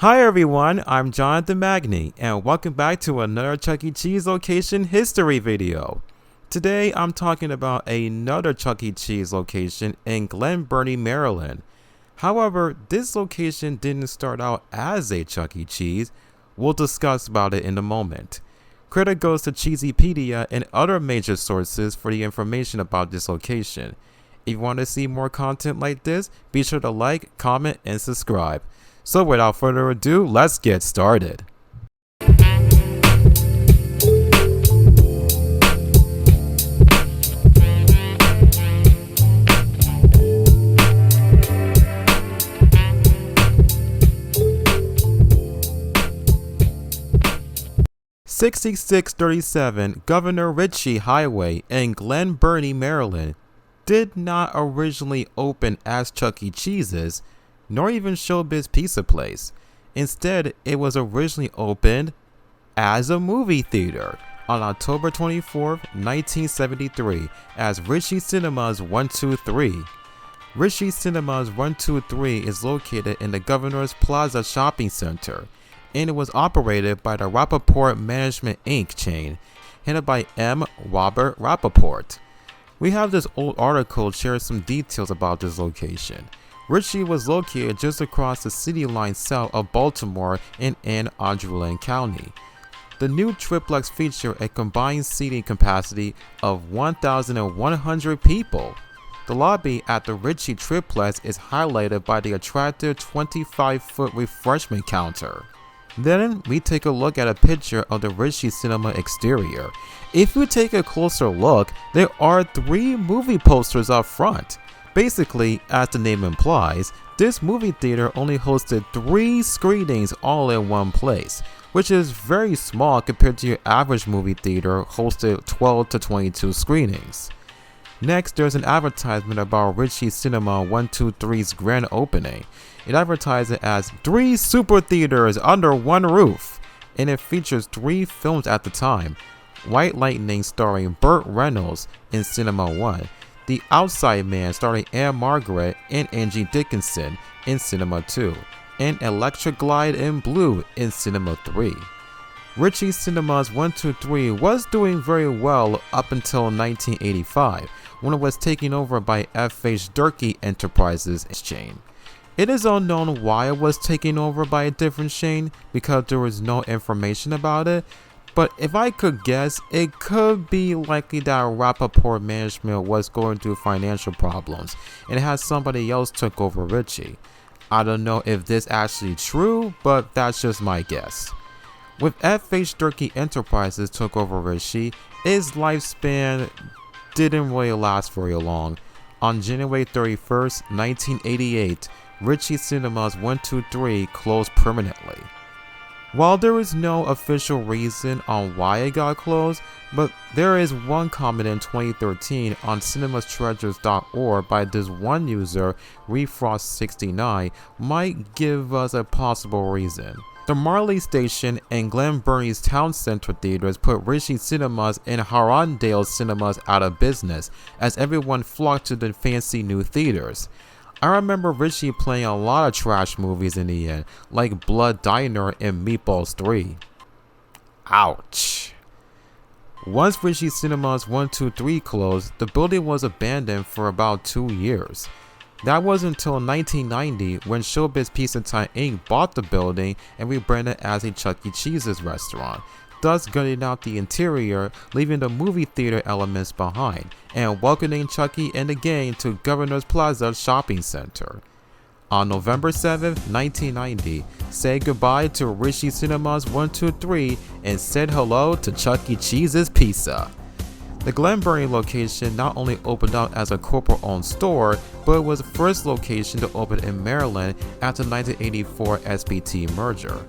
Hi everyone, I'm Jonathan Magny, and welcome back to another Chuck E. Cheese location history video. Today I'm talking about another Chuck E. Cheese location in Glen Burnie, Maryland. However, this location didn't start out as a Chuck E. Cheese. We'll discuss about it in a moment. Credit goes to Cheesypedia and other major sources for the information about this location. If you want to see more content like this, be sure to like, comment, and subscribe. So without further ado, let's get started. "6637 Governor Ritchie Highway in Glen Burnie, Maryland did not originally open as Chuck E. Cheese's, nor even Showbiz Pizza Place. Instead, it was originally opened as a movie theater on October 24, 1973 as Ritchie Cinemas 123. Ritchie Cinemas 123 is located in the Governor's Plaza Shopping Center, and it was operated by the Rappaport Management Inc. chain, headed by M. Robert Rappaport. We have this old article sharing some details about this location. Ritchie was located just across the city line south of Baltimore in Anne Arundel County. The new triplex featured a combined seating capacity of 1,100 people. The lobby at the Ritchie triplex is highlighted by the attractive 25-foot refreshment counter. Then we take a look at a picture of the Ritchie Cinema exterior. If you take a closer look, there are 3 movie posters up front. Basically, as the name implies, this movie theater only hosted 3 screenings all in one place, which is very small compared to your average movie theater hosted 12 to 22 screenings. Next, there's an advertisement about Ritchie Cinema 123's grand opening. It advertises it as 3 super theaters under one roof, and it features 3 films at the time: White Lightning starring Burt Reynolds in Cinema 1, The Outside Man starring Anne Margaret and Angie Dickinson in Cinema 2, and Electric Glide in Blue in Cinema 3. Ritchie Cinemas 123 was doing very well up until 1985, when it was taken over by F.H. Durkee Enterprises chain. It is unknown why it was taken over by a different chain because there was no information about it, but if I could guess, it could be likely that Rappaport Management was going through financial problems and had somebody else took over Ritchie. I don't know if this is actually true, but that's just my guess. With F.H. Durkee Enterprises took over Ritchie, its lifespan didn't really last very long. On January 31st, 1988, Ritchie Cinemas 123 closed permanently. While there is no official reason on why it got closed, but there is one comment in 2013 on cinemastreasures.org by this one user, Refrost69, might give us a possible reason. The Marley Station and Glen Burnie's Town Center theaters put Ritchie Cinemas and Arundel Cinemas out of business, as everyone flocked to the fancy new theaters. I remember Ritchie playing a lot of trash movies in the end, like Blood Diner and Meatballs 3. Ouch. Once Ritchie Cinemas 123 closed, the building was abandoned for about 2 years. That was until 1990 when Showbiz Pizza Time Inc. bought the building and rebranded as a Chuck E. Cheese's restaurant, thus gutting out the interior, leaving the movie theater elements behind, and welcoming Chuck E. and the gang to Governor's Plaza Shopping Center. On November 7, 1990, say goodbye to Ritchie Cinemas 123 and said hello to Chuck E. Cheese's Pizza. The Glen Burnie location not only opened up as a corporate-owned store, but it was the first location to open in Maryland after the 1984 SBT merger.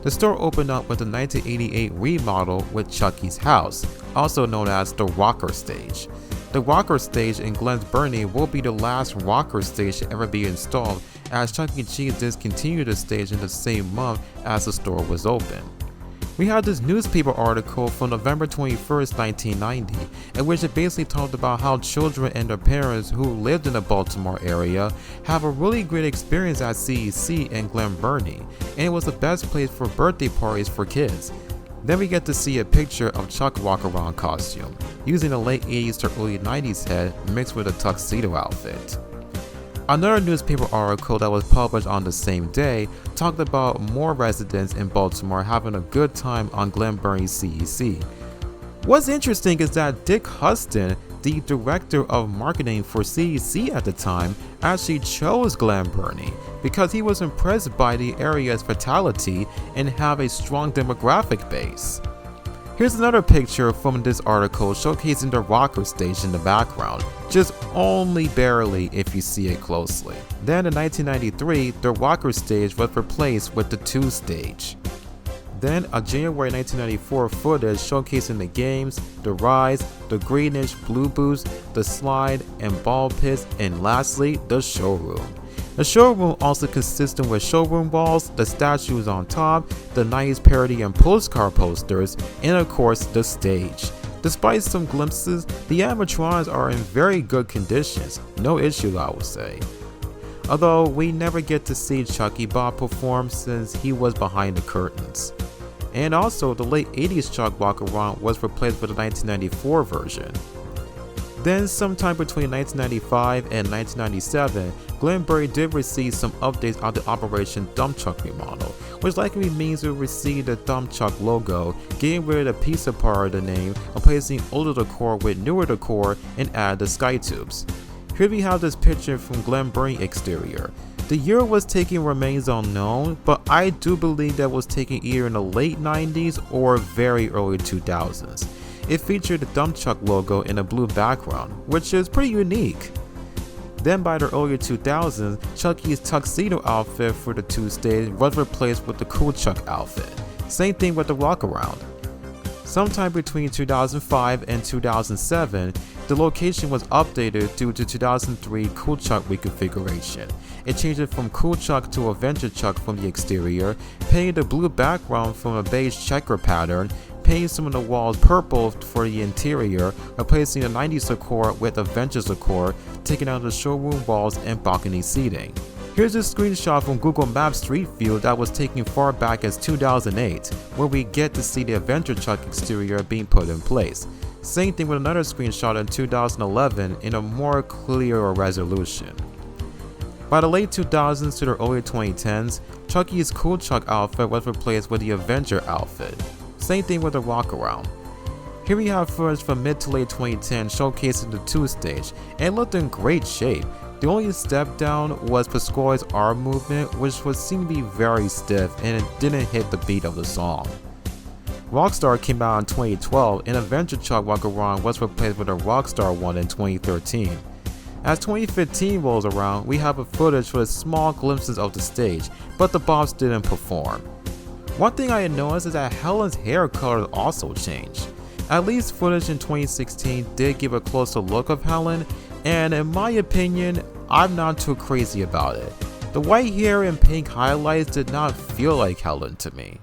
The store opened up with a 1988 remodel with Chuck E.'s house, also known as the Rocker Stage. The Rocker Stage in Glen Burnie will be the last Rocker Stage to ever be installed, as Chuck E. Cheese discontinued the stage in the same month as the store was open. We had this newspaper article from November 21st, 1990, in which it basically talked about how children and their parents who lived in the Baltimore area have a really great experience at CEC in Glen Burnie, and it was the best place for birthday parties for kids. Then we get to see a picture of Chuck walk-around costume, using a late 80s to early 90s head mixed with a tuxedo outfit. Another newspaper article that was published on the same day talked about more residents in Baltimore having a good time on Glen Burnie CEC. What's interesting is that Dick Huston, the director of marketing for CEC at the time, actually chose Glen Burnie because he was impressed by the area's vitality and have a strong demographic base. Here's another picture from this article showcasing the rocker stage in the background, just only barely if you see it closely. Then in 1993, the rocker stage was replaced with the 2 stage. Then a January 1994 footage showcasing the games, the rides, the greenish blue boost, the slide and ball pits, and lastly, the showroom. The showroom also consisted with showroom walls, the statues on top, the 90s parody and postcard posters, and of course the stage. Despite some glimpses, the animatronics are in very good conditions, no issue I would say. Although we never get to see Chucky Bob perform since he was behind the curtains. And also the late 80s Chuck walk-around was replaced with the 1994 version. Then sometime between 1995 and 1997, Glen Burnie did receive some updates on the Operation Dump Truck remodel, which likely means we'll receive the Dump Truck logo, getting rid of the pizza part of the name, replacing older decor with newer decor, and add the sky tubes. Here we have this picture from Glen Burnie exterior. The year was taken remains unknown, but I do believe that was taken either in the late 90s or very early 2000s. It featured the dump truck logo in a blue background, which is pretty unique. Then by the early 2000s, Chucky's tuxedo outfit for the 2 stage was replaced with the Cool Chuck outfit. Same thing with the walk-around. Sometime between 2005 and 2007, the location was updated due to 2003 Cool Chuck reconfiguration. It changed it from Cool Chuck to Adventure Chuck from the exterior, painting the blue background from a beige checker pattern, painting some of the walls purple for the interior, replacing the 90s decor with Adventures decor, taking out the showroom walls and balcony seating. Here's a screenshot from Google Maps Street View that was taken far back as 2008, where we get to see the Adventure Truck exterior being put in place. Same thing with another screenshot in 2011 in a more clearer resolution. By the late 2000s to the early 2010s, Chucky's Cool Chuck outfit was replaced with the Avenger outfit. Same thing with the walk-around. Here we have footage from mid to late 2010 showcasing the 2 stage, and it looked in great shape. The only step down was Pasquale's arm movement, which was seen to be very stiff and it didn't hit the beat of the song. Rockstar came out in 2012 and Adventure Truck walk-around was replaced with a Rockstar one in 2013. As 2015 rolls around, we have a footage with small glimpses of the stage, but the Bobs didn't perform. One thing I noticed is that Helen's hair color also changed. At least footage in 2016 did give a closer look of Helen, and in my opinion, I'm not too crazy about it. The white hair and pink highlights did not feel like Helen to me.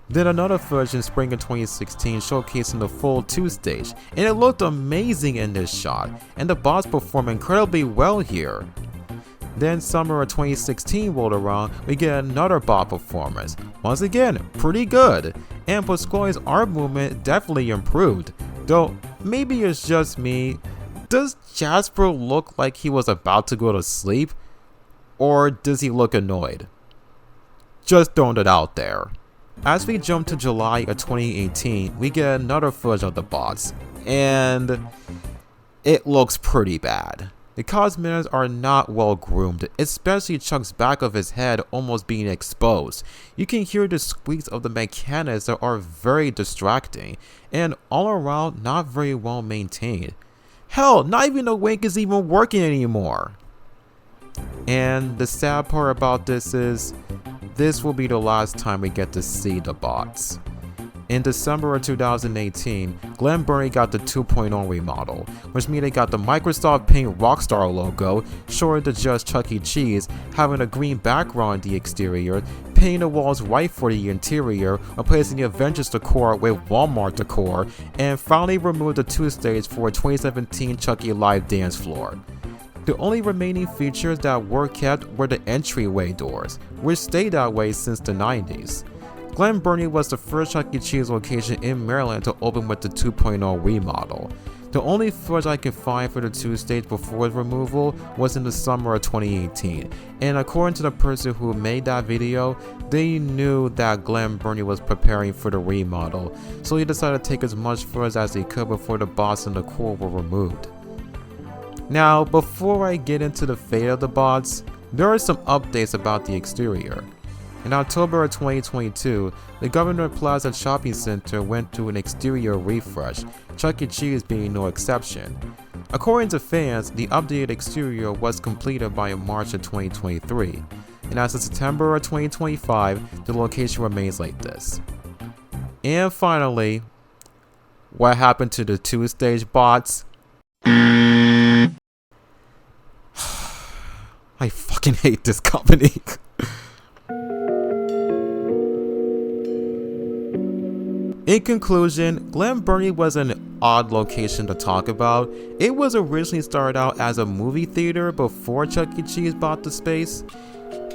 Then another footage in spring of 2016 showcasing the full 2 stage, and it looked amazing in this shot, and the Bobs performed incredibly well here. Then summer of 2016 rolled around, we get another Bob performance. Once again, pretty good, and Pasquale's arm movement definitely improved, though maybe it's just me. Does Jasper look like he was about to go to sleep? Or does he look annoyed? Just throwing it out there. As we jump to July of 2018, we get another footage of the bots, and it looks pretty bad. The cosmetics are not well groomed, especially Chuck's back of his head almost being exposed. You can hear the squeaks of the mechanics that are very distracting, and all around not very well maintained. Hell, not even the wink is even working anymore. And the sad part about this is, this will be the last time we get to see the bots. In December of 2018, Glen Burnie got the 2.0 remodel, which means they got the Microsoft Paint Rockstar logo, shorter to just Chuck E. Cheese, having a green background on the exterior, painting the walls white for the interior, replacing the Avengers decor with Walmart decor, and finally removed the 2-stage for a 2017 Chuck E. Live dance floor. The only remaining features that were kept were the entryway doors, which stayed that way since the 90s. Glen Burnie was the first Chuck E. Cheese location in Maryland to open with the 2.0 remodel. The only footage I can find for the 2-stage before its removal was in the summer of 2018, and according to the person who made that video, they knew that Glen Burnie was preparing for the remodel, so he decided to take as much footage as he could before the bots and the core were removed. Now, before I get into the fate of the bots, there are some updates about the exterior. In October of 2022, the Governor Plaza Shopping Center went through an exterior refresh, Chuck E. Cheese being no exception. According to fans, the updated exterior was completed by March of 2023, and as of September of 2025, the location remains like this. And finally, what happened to the 2-stage bots? I fucking hate this company. In conclusion, Glen Burnie was an odd location to talk about. It was originally started out as a movie theater before Chuck E. Cheese bought the space,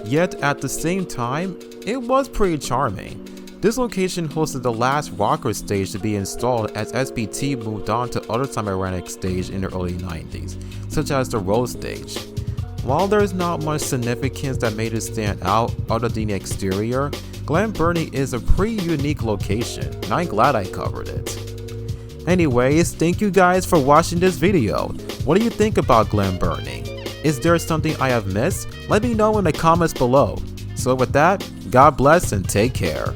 yet at the same time, it was pretty charming. This location hosted the last rocker stage to be installed as SBT moved on to other Simoranic stage in the early 90s, such as the Rose stage. While there's not much significance that made it stand out other than the exterior, Glen Burnie is a pretty unique location, and I'm glad I covered it. Anyways, thank you guys for watching this video. What do you think about Glen Burnie? Is there something I have missed? Let me know in the comments below. So with that, God bless and take care.